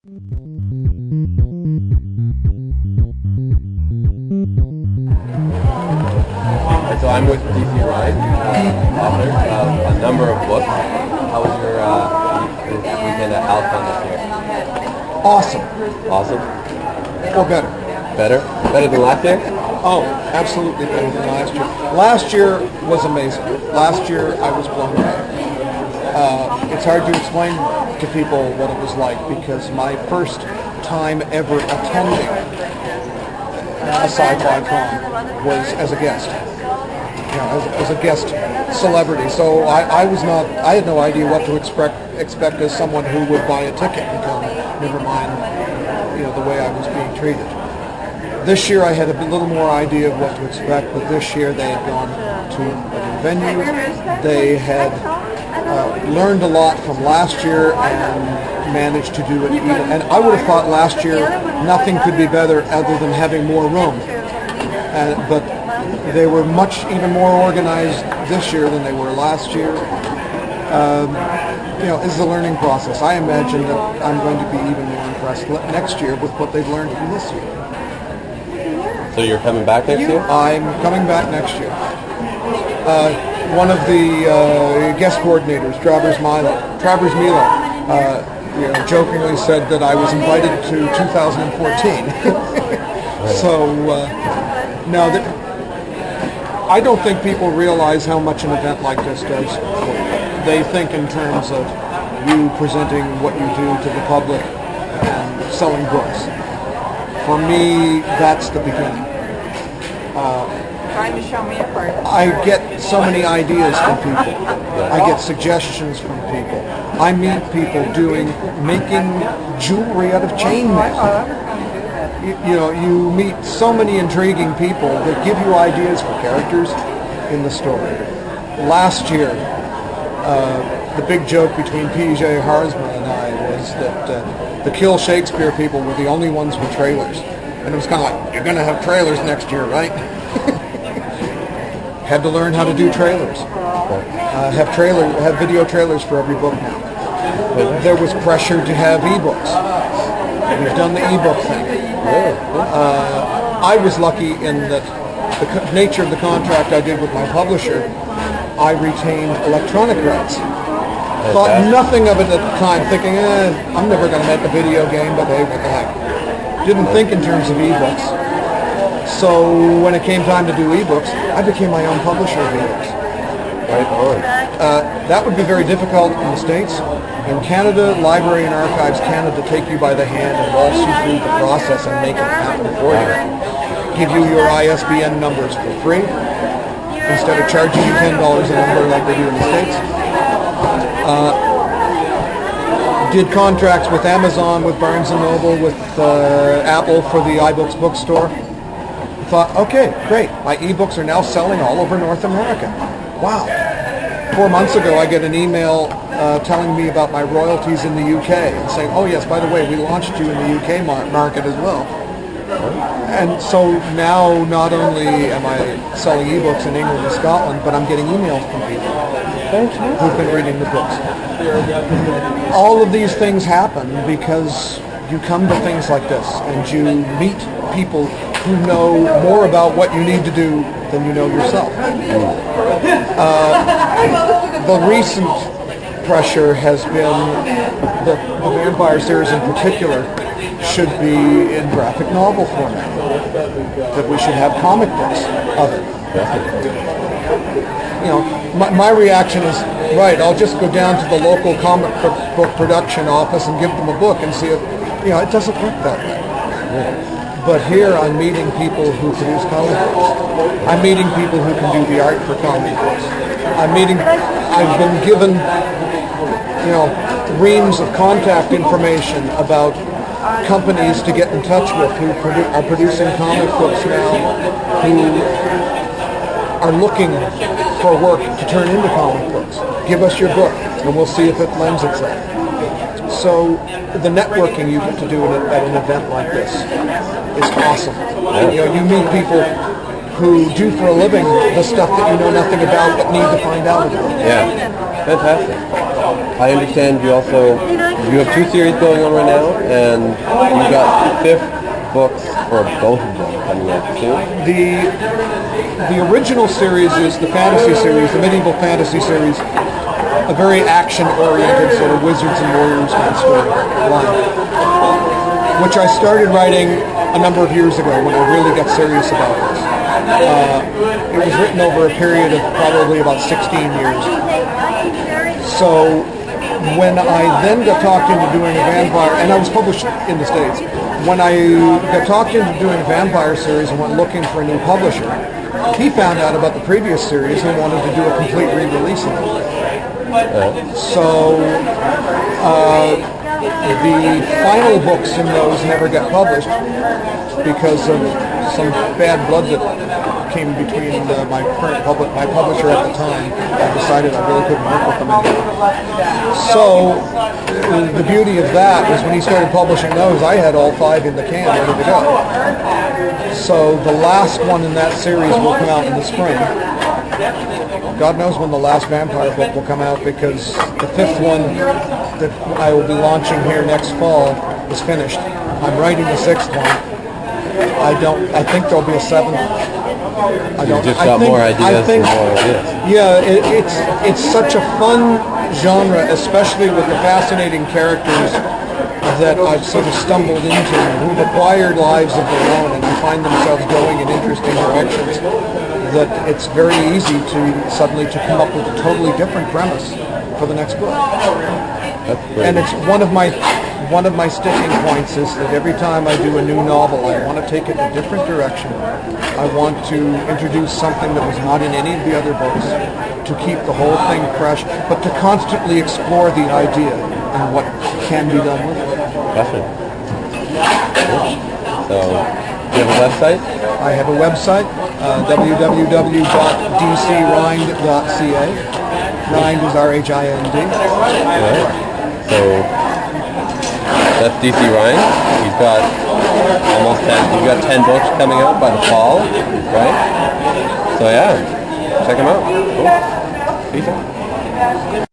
So I'm with D C Rhind, author of a number of books. How was your weekend at halcon this year? Awesome. Awesome? Or better. Better? Better than last year? Oh, absolutely better than last year. Last year was amazing. Last year I was blown away. It's hard to explain to people what it was like because my first time ever attending a sci-fi con was as a guest. As a guest celebrity. So I had no idea what to expect as someone who would buy a ticket and come, never mind, the way I was being treated. This year I had a little more idea of what to expect, but this year they had gone to a new venue. They had learned a lot from last year and managed to do it even. And I would have thought last year nothing could be better other than having more room. But they were even more organized this year than they were last year. It's a learning process. I imagine that I'm going to be even more impressed next year with what they've learned from this year. So you're coming back next year? I'm coming back next year. One of the guest coordinators, Travers Milo, jokingly said that I was invited to 2014. So, no, I don't think people realize how much an event like this does. They think in terms of you presenting what you do to the public and selling books. For me, that's the beginning. Trying to show me a part. I get so many ideas from people. I get suggestions from people. I meet people making jewelry out of chainmail. You meet so many intriguing people that give you ideas for characters in the story. Last year, the big joke between P.J. Harsma and I was that the Kill Shakespeare people were the only ones with trailers. And it was kind of like, you're going to have trailers next year, right? Had to learn how to do trailers. Have video trailers for every book now. There was pressure to have ebooks. We've done the ebook thing. I was lucky in that the nature of the contract I did with my publisher, I retained electronic rights. Thought nothing of it at the time, thinking, I'm never going to make a video game, but hey, what the heck. Didn't think in terms of ebooks. So when it came time to do ebooks, I became my own publisher of ebooks. Right on. That would be very difficult in the States. In Canada, Library and Archives Canada take you by the hand and waltz you through the process and make it happen for you. Give you your ISBN numbers for free instead of charging you $10 a number like they do in the States. Did contracts with Amazon, with Barnes & Noble, with Apple for the iBooks bookstore. Thought, okay, great. My ebooks are now selling all over North America. Wow. 4 months ago, I get an email telling me about my royalties in the UK and saying, oh yes, by the way, we launched you in the UK market as well. And so now not only am I selling ebooks in England and Scotland, but I'm getting emails from people who've been reading the books. All of these things happen because you come to things like this and you meet people who know more about what you need to do than you know yourself. The recent pressure has been the Vampire series in particular should be in graphic novel format. That we should have comic books of it. My reaction is, right, I'll just go down to the local comic book production office and give them a book and see if, it doesn't work that way. But here I'm meeting people who produce comic books. I'm meeting people who can do the art for comic books. I've been given, reams of contact information about companies to get in touch with who are producing comic books now, who are looking for work to turn into comic books. Give us your book, and we'll see if it lends itself. So the networking you get to do at an event like this is awesome. You meet people who do for a living the stuff that you know nothing about but need to find out about. Yeah, fantastic. I understand you have 2 series going on right now, and you've got 5th books, or both of them, coming out soon. The original series is the fantasy series, the medieval fantasy series, a very action-oriented sort of wizards and warriors kind of storyline, which I started writing a number of years ago when I really got serious about this. It was written over a period of probably about 16 years. So when I then got talked into doing a vampire, and I was published in the States, when I got talked into doing a vampire series and went looking for a new publisher, he found out about the previous series and wanted to do a complete re-release of it. So the final books in those never got published because of some bad blood that came between my publisher at the time. I decided I really couldn't work with them anymore. So the beauty of that was when he started publishing those, I had all 5 in the can ready to go. So the last one in that series will come out in the spring. God knows when the last vampire book will come out, because the 5th one that I will be launching here next fall is finished. I'm writing the 6th one. I think there'll be a 7th. You've just got more ideas and more ideas. Yeah, it's such a fun genre, especially with the fascinating characters that I've sort of stumbled into, who've acquired lives of their own and find themselves going in interesting directions, that it's very easy to suddenly come up with a totally different premise for the next book. And it's one of my sticking points is that every time I do a new novel, I want to take it in a different direction. I want to introduce something that was not in any of the other books, to keep the whole thing fresh, but to constantly explore the idea and what can be done with it. Definitely. So, do you have a website? I have a website, www.dcrhind.ca. Rhind is R-H-I-N-D. Right. So, that's DC Rhind. He's got almost 10. You've got 10 books coming out by the fall, right? So yeah, check him out. Cool. Peace out.